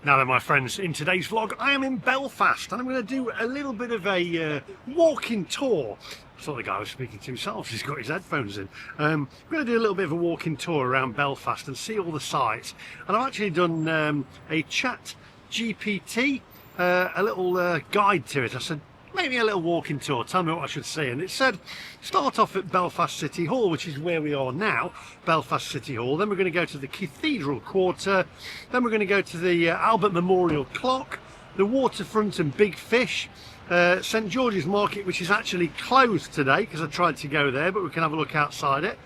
Now then, my friends, in today's vlog I am in Belfast and I'm going to do a little bit of a walking tour. I thought the guy was speaking to himself, he's got his headphones in. I'm going to do a little bit of a walking tour around Belfast and see all the sights. And I've actually done a chat GPT, a little guide to it. I said, maybe a little walking tour, tell me what I should see. And it said, start off at Belfast City Hall, which is where we are now, Belfast City Hall. Then we're going to go to the Cathedral Quarter. Then we're going to go to the Albert Memorial Clock, the waterfront and Big Fish, St George's Market, which is actually closed today because I tried to go there, but we can have a look outside it.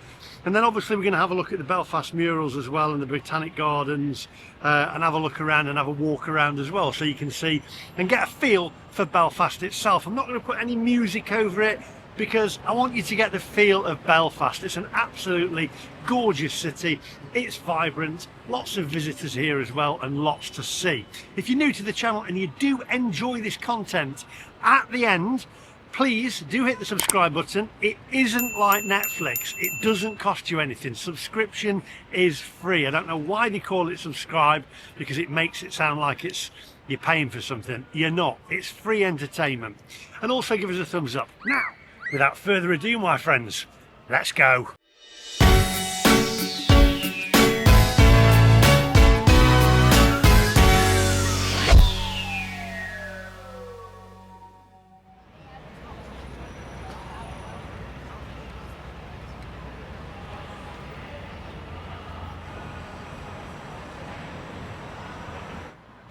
And then obviously we're going to have a look at the Belfast murals as well, and the Botanic Gardens, and have a look around and have a walk around as well, so you can see and get a feel for Belfast itself. I'm not going to put any music over it because I want you to get the feel of Belfast. It's an absolutely gorgeous city. It's vibrant, lots of visitors here as well, and lots to see. If you're new to the channel and you do enjoy this content, at the end, please do hit the subscribe button. It isn't like Netflix. It doesn't cost you anything. Subscription is free. I don't know why they call it subscribe, because it makes it sound like you're paying for something. You're not. It's free entertainment. And also give us a thumbs up. Now, without further ado, my friends, let's go.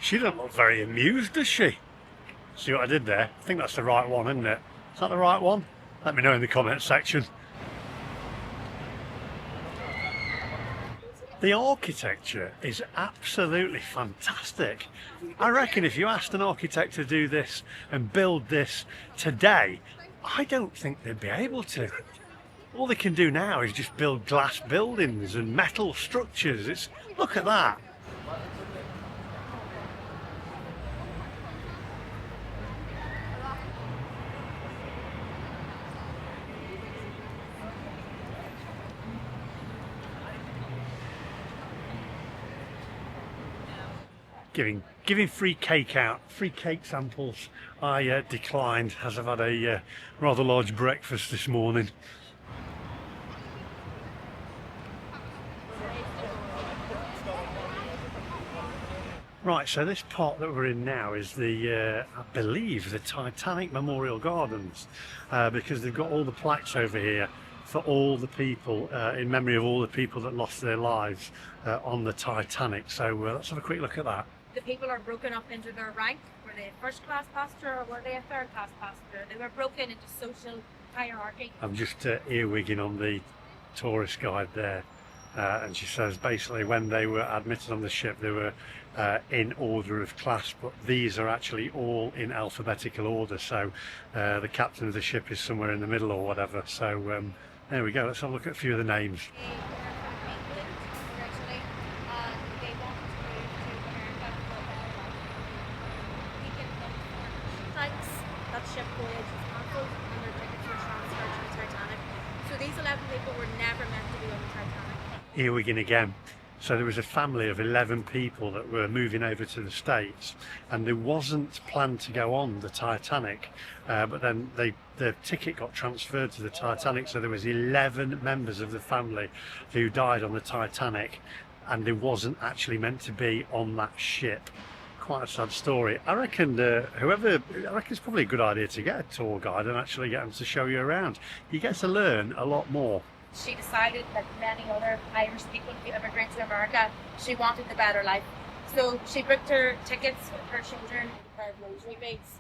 She doesn't look very amused, does she? See what I did there? I think that's the right one, isn't it? Is that the right one? Let me know in the comment section. The architecture is absolutely fantastic. I reckon if you asked an architect to do this and build this today, I don't think they'd be able to. All they can do now is just build glass buildings and metal structures. Look at that. Giving free cake out, free cake samples. I declined as I've had a rather large breakfast this morning. Right, so this part that we're in now is the, I believe, the Titanic Memorial Gardens, because they've got all the plaques over here for all the people, in memory of all the people that lost their lives on the Titanic. So let's have a quick look at that. The people are broken up into their rank. Were they a first class passenger or were they a third class passenger? They were broken into social hierarchy. I'm just earwigging on the tourist guide there, and she says basically when they were admitted on the ship they were in order of class, but these are actually all in alphabetical order, so the captain of the ship is somewhere in the middle or whatever. So there we go, let's have a look at a few of the names. That ship voyage was cancelled and their tickets were transferred to the Titanic. So these 11 people were never meant to be on the Titanic. Earwigging again. So there was a family of 11 people that were moving over to the States, and they wasn't planned to go on the Titanic, but then the ticket got transferred to the Titanic, so there was 11 members of the family who died on the Titanic, and they wasn't actually meant to be on that ship. Quite a sad story. I reckon I reckon it's probably a good idea to get a tour guide and actually get them to show you around. You get to learn a lot more. She decided, like many other Irish people who immigrate to America, she wanted the better life. So she booked her tickets with her children and those rebates.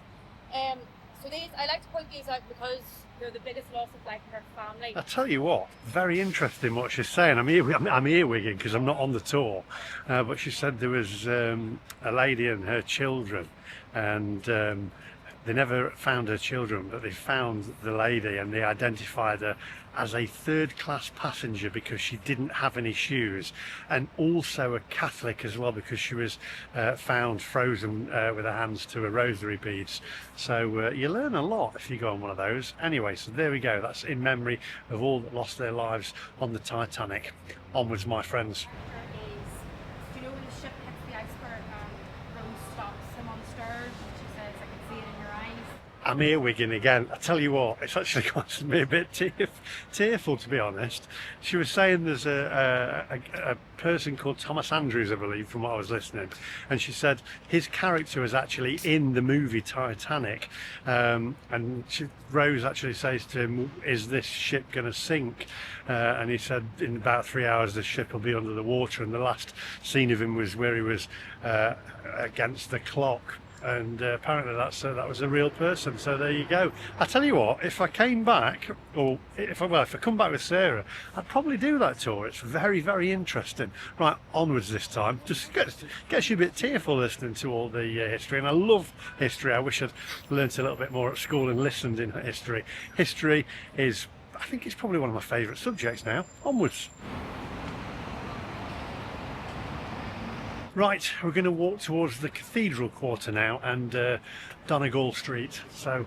So these, I like to point these out because they're the biggest loss of life in her family. I tell you what, very interesting what she's saying. I'm earwigging because I'm not on the tour, but she said there was a lady and her children, and they never found her children, but they found the lady and they identified her as a third-class passenger because she didn't have any shoes, and also a Catholic as well because she was found frozen with her hands to her rosary beads. So you learn a lot if you go on one of those. Anyway, so there we go. That's in memory of all that lost their lives on the Titanic. Onwards, my friends. Do you know when the ship hits the iceberg and I'm earwigging again. I tell you what, it's actually causing me a bit tearful, to be honest. She was saying there's a person called Thomas Andrews, I believe, from what I was listening, and she said his character was actually in the movie Titanic, and Rose actually says to him, "Is this ship going to sink?" And he said, "In about 3 hours the ship will be under the water." And the last scene of him was where he was against the clock. And apparently that was a real person. So there you go. I tell you what, if I came back, or if I come back with Sarah, I'd probably do that tour. It's very, very interesting. Right, onwards this time. Just gets you a bit tearful listening to all the history, and I love history. I wish I'd learnt a little bit more at school and listened in history. History is, I think it's probably one of my favourite subjects now. Onwards. Right, we're going to walk towards the Cathedral Quarter now and Donegal Street. So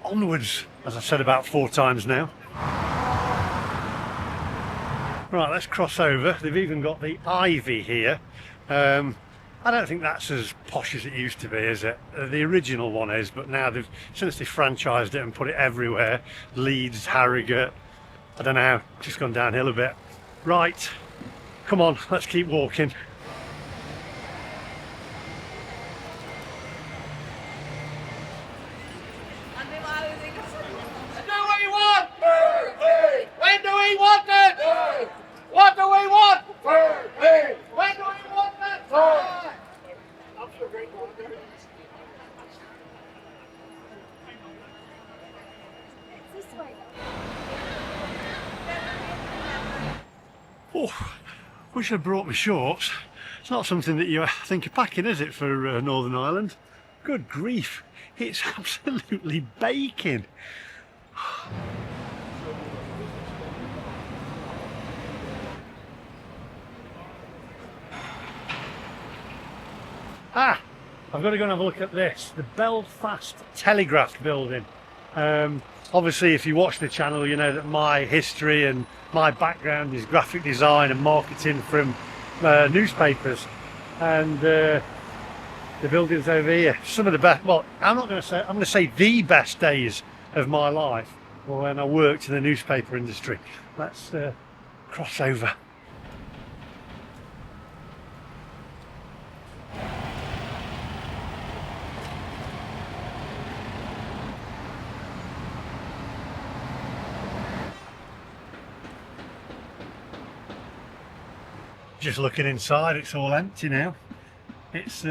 onwards, as I've said about 4 times now. Right, let's cross over. They've even got the ivy here. I don't think that's as posh as it used to be, is it? The original one is, but now since they franchised it and put it everywhere, Leeds, Harrogate, I don't know, just gone downhill a bit. Right, come on, let's keep walking. Oh, wish I'd brought my shorts. It's not something that you think of packing, is it, for Northern Ireland? Good grief, it's absolutely baking. Ah, I've got to go and have a look at this, the Belfast Telegraph building. Obviously, if you watch the channel, you know that my history and my background is graphic design and marketing from newspapers, and the buildings over here, some of the best, well, I'm going to say the best days of my life were when I worked in the newspaper industry. Let's cross over. Just looking inside, it's all empty now. It's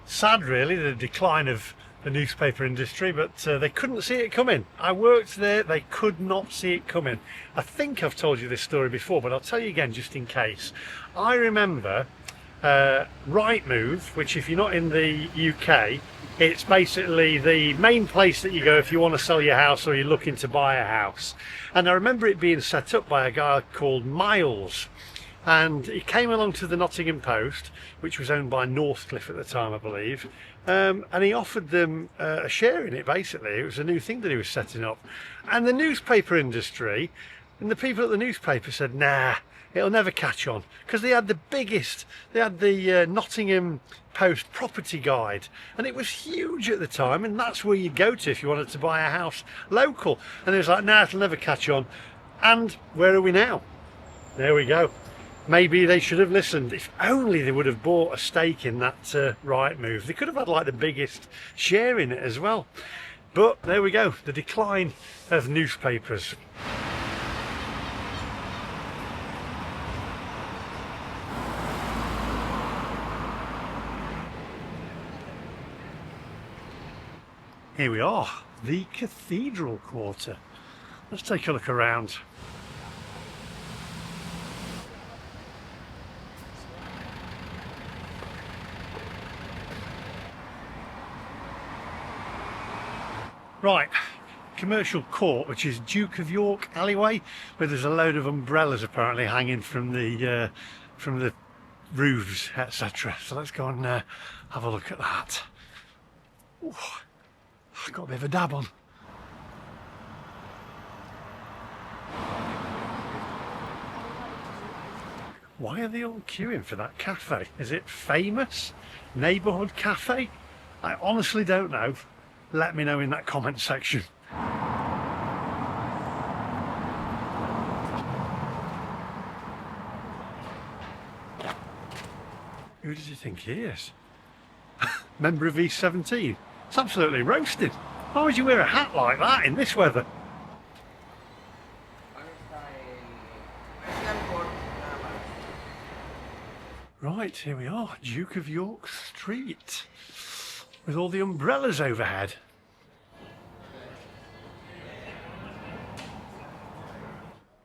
sad really, the decline of the newspaper industry, but they couldn't see it coming. I worked there, they could not see it coming. I think I've told you this story before, but I'll tell you again just in case. I remember Rightmove, which if you're not in the UK, it's basically the main place that you go if you want to sell your house or you're looking to buy a house. And I remember it being set up by a guy called Miles. And he came along to the Nottingham Post, which was owned by Northcliffe at the time, I believe, and he offered them a share in it. Basically, it was a new thing that he was setting up, and the newspaper industry and the people at the newspaper said, "Nah, it'll never catch on," because they had the Nottingham Post property guide, and it was huge at the time, and that's where you'd go to if you wanted to buy a house local. And it was like, "Nah, it'll never catch on." And where are we now? There we go. Maybe they should have listened. If only they would have bought a stake in that Rightmove. They could have had like the biggest share in it as well. But there we go, the decline of newspapers. Here we are, the Cathedral Quarter. Let's take a look around. Right, Commercial Court, which is Duke of York alleyway, where there's a load of umbrellas apparently hanging from the roofs, etc. So let's go and have a look at that. Ooh, I've got a bit of a dab on. Why are they all queuing for that cafe? Is it famous? Neighbourhood cafe? I honestly don't know. let me know in that comment section. Who does he think he is? Member of E17? It's absolutely roasted. Why would you wear a hat like that in this weather? Right, here we are, Duke of York Street, with all the umbrellas overhead.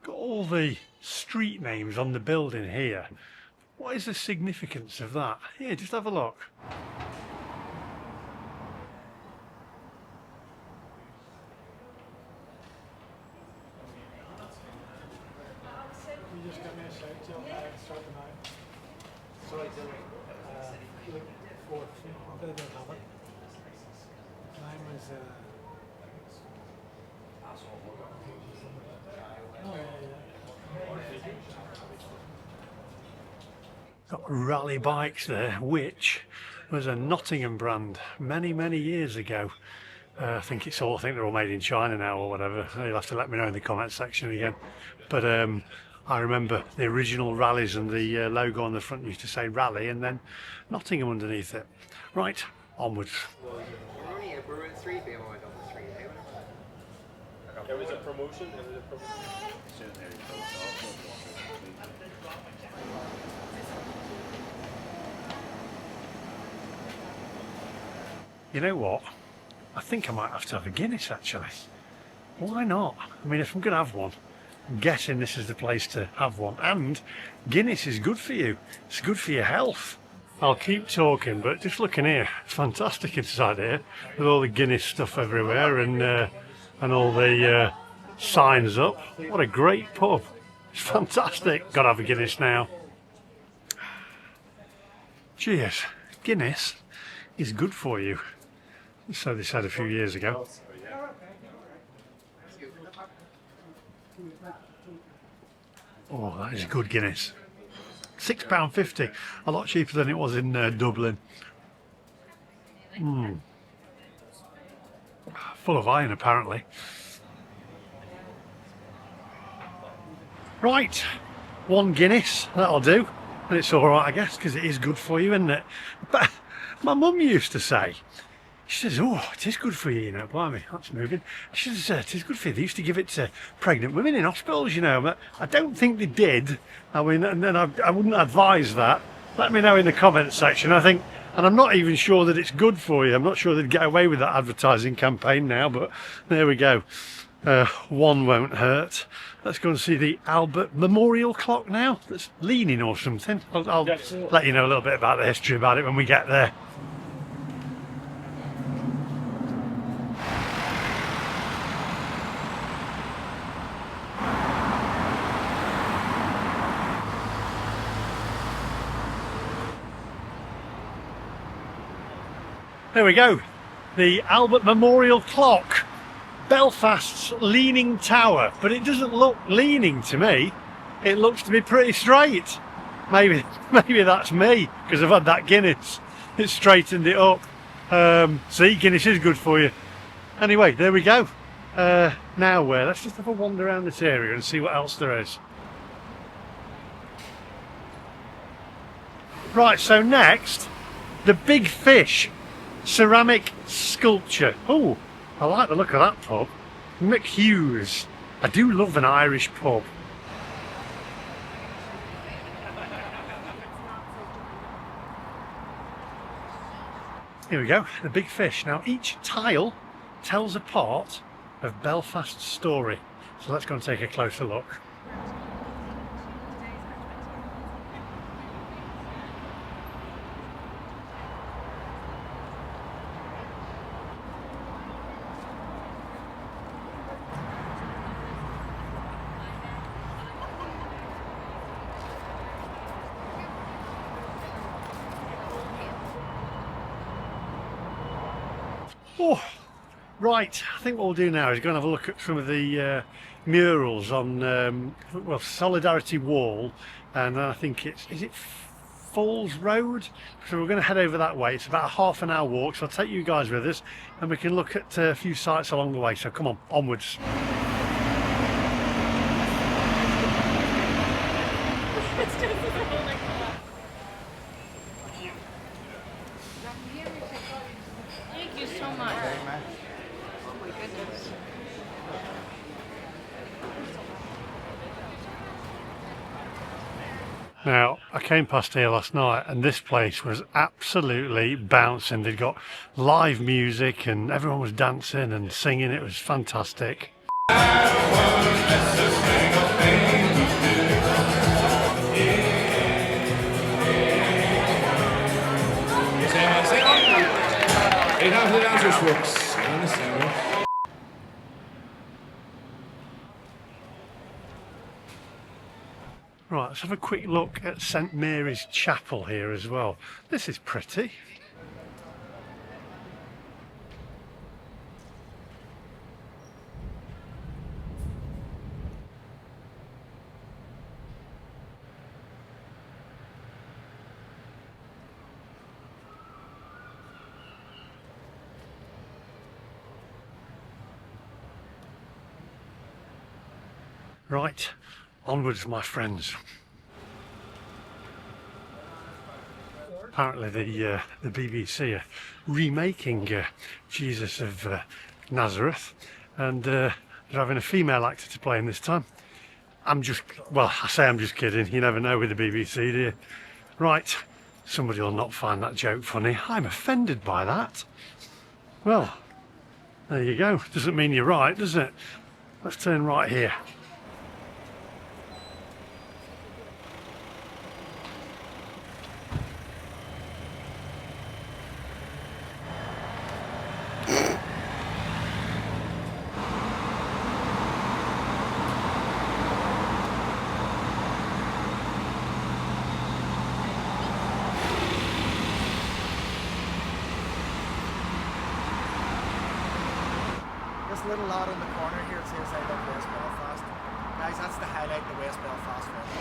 Got all the street names on the building here. What is the significance of that? Here, just have a look. Got rally bikes there, which was a Nottingham brand many years ago. I think they're all made in China now or whatever. You'll have to let me know in the comment section again. But I remember the original rallies, and the logo on the front used to say rally and then Nottingham underneath it. Right, onwards. There was a promotion. You know what? I think I might have to have a Guinness actually. Why not? I mean, if I'm going to have one, I'm guessing this is the place to have one. And Guinness is good for you. It's good for your health. I'll keep talking, but just looking here, it's fantastic inside here with all the Guinness stuff everywhere and all the signs up. What a great pub. It's fantastic. Gotta have a Guinness now. Cheers. Guinness is good for you. So they said a few years ago. Oh, that is good Guinness. £6.50, a lot cheaper than it was in Dublin. Full of iron apparently. Right, one Guinness, that'll do. And it's alright I guess, because it is good for you, isn't it? But my mum used to say, she says, oh, it is good for you, you know, blimey, that's moving. She says, it is good for you. They used to give it to pregnant women in hospitals, you know, but I don't think they did. I mean, and I wouldn't advise that. Let me know in the comments section. I think, and I'm not even sure that it's good for you. I'm not sure they'd get away with that advertising campaign now, but there we go. One won't hurt. Let's go and see the Albert Memorial Clock now. That's leaning or something. I'll let you know a little bit about the history about it when we get there. There we go, the Albert Memorial Clock, Belfast's leaning tower, but it doesn't look leaning to me. It looks to be pretty straight. Maybe that's me, because I've had that Guinness. It straightened it up. See, Guinness is good for you. Anyway, there we go. Now where? Let's just have a wander around this area and see what else there is. Right, so next, the Big Fish ceramic sculpture. Oh, I like the look of that pub. McHugh's. I do love an Irish pub. Here we go, the Big Fish. Now each tile tells a part of Belfast's story. So let's go and take a closer look. Oh, right, I think what we'll do now is go and have a look at some of the murals on, well, Solidarity Wall, and I think is it Falls Road, so we're going to head over that way. It's about a half an hour walk, so I'll take you guys with us and we can look at a few sites along the way. So come on, onwards. Thank you so much. Oh my goodness. Now, I came past here last night and this place was absolutely bouncing. They'd got live music and everyone was dancing and singing. It was fantastic. Right, let's have a quick look at St Mary's Chapel here as well. This is pretty. Right, onwards my friends. Apparently the BBC are remaking Jesus of Nazareth, and they're having a female actor to play him this time. I say I'm just kidding, you never know with the BBC, do you? Right, somebody will not find that joke funny. I'm offended by that. Well, there you go. Doesn't mean you're right, does it? Let's turn right here. This little lad on the corner here says I love West Belfast. Guys, that's the highlight of the West Belfast Festival.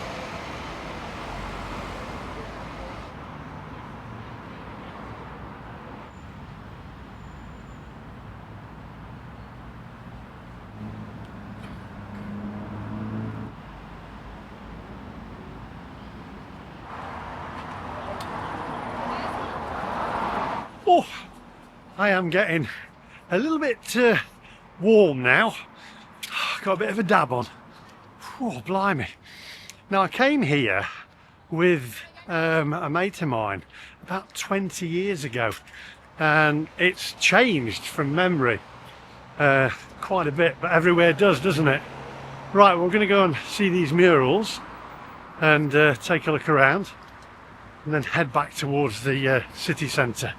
Oh, I am getting a little bit warm now. Got a bit of a dab on. Oh, blimey. Now I came here with a mate of mine about 20 years ago, and it's changed from memory quite a bit, but everywhere does, doesn't it? Right, we're going to go and see these murals and take a look around and then head back towards the city centre.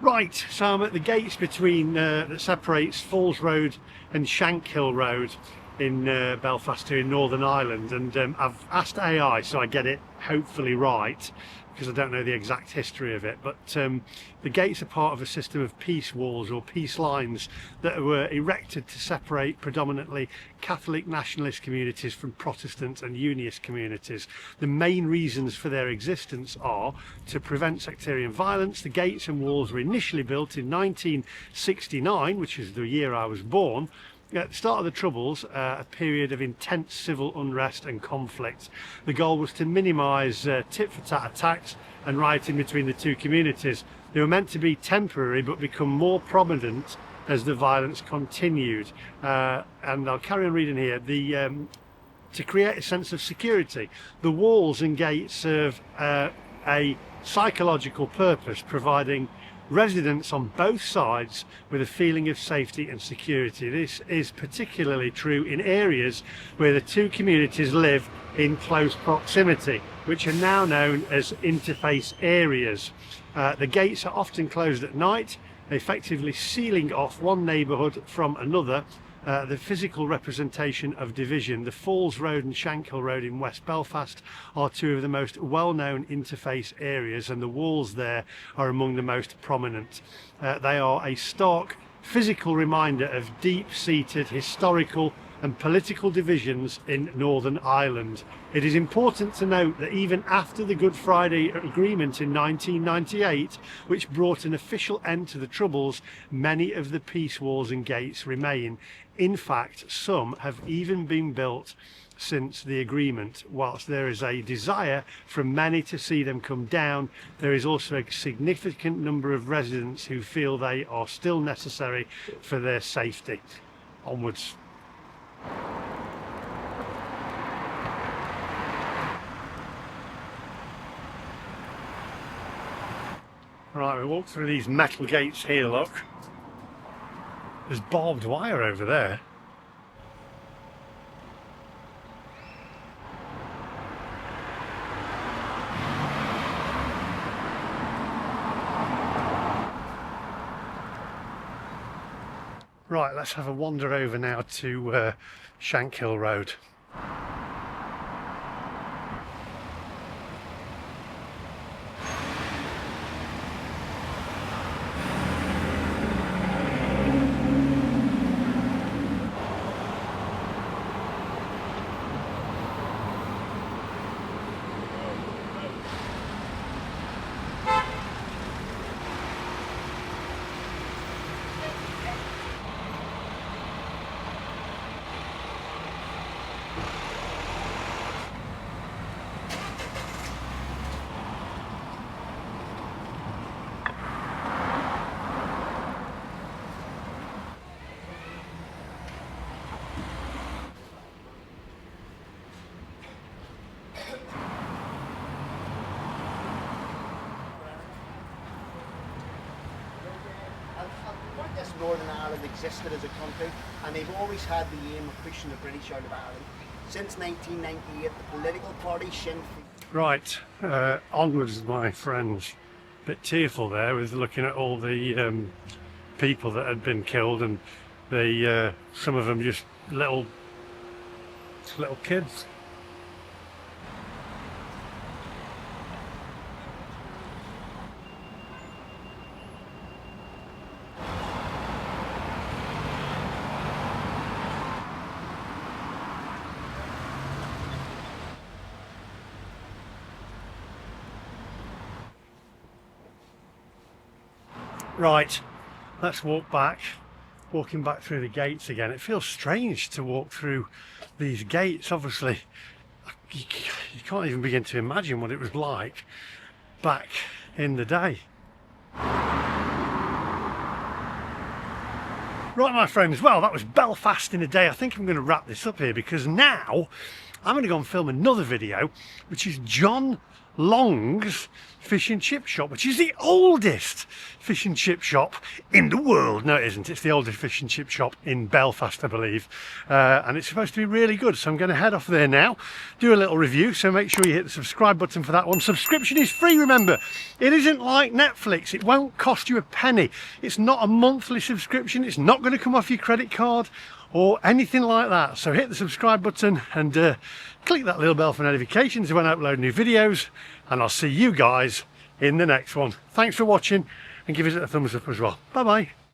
Right, so I'm at the gates between that separates Falls Road and Shankill Road in Belfast here in Northern Ireland, and I've asked AI so I get it hopefully right, because I don't know the exact history of it, but the gates are part of a system of peace walls or peace lines that were erected to separate predominantly Catholic nationalist communities from Protestant and Unionist communities. The main reasons for their existence are to prevent sectarian violence. The gates and walls were initially built in 1969, which is the year I was born. At the start of the Troubles, a period of intense civil unrest and conflict. The goal was to minimise tit-for-tat attacks and rioting between the two communities. They were meant to be temporary but become more prominent as the violence continued. And I'll carry on reading here. To create a sense of security, the walls and gates serve a psychological purpose, providing residents on both sides with a feeling of safety and security. This is particularly true in areas where the two communities live in close proximity, which are now known as interface areas. The gates are often closed at night, effectively sealing off one neighbourhood from another. The physical representation of division. The Falls Road and Shankill Road in West Belfast are two of the most well-known interface areas, and the walls there are among the most prominent. They are a stark physical reminder of deep-seated historical and political divisions in Northern Ireland. It is important to note that even after the Good Friday Agreement in 1998, which brought an official end to the Troubles, many of the peace walls and gates remain. In fact, some have even been built since the agreement. Whilst there is a desire from many to see them come down, there is also a significant number of residents who feel they are still necessary for their safety. Onwards. Right, we walk through these metal gates here, look. There's barbed wire over there. Right, let's have a wander over now to Shankill Road. Northern Ireland existed as a country, and they've always had the aim of pushing the British out of Ireland. Since 1998, the political party Sinn Féin... Right, onwards my friends. Bit tearful there with looking at all the people that had been killed, and the some of them just little kids. Right, let's walk back. Walking back through the gates again. It feels strange to walk through these gates. Obviously, you can't even begin to imagine what it was like back in the day. Right, my friends, well, that was Belfast in a day. I think I'm going to wrap this up here, because now I'm going to go and film another video, which is John Long's fish and chip shop, which is the oldest fish and chip shop in the world. No, it isn't. It's the oldest fish and chip shop in Belfast, I believe. And it's supposed to be really good. So I'm going to head off there now, do a little review. So make sure you hit the subscribe button for that one. Subscription is free, remember. It isn't like Netflix. It won't cost you a penny. It's not a monthly subscription. It's not going to come off your credit card or anything like that. So hit the subscribe button and click that little bell for notifications when I upload new videos, and I'll see you guys in the next one. Thanks for watching, and give us a thumbs up as well. Bye bye.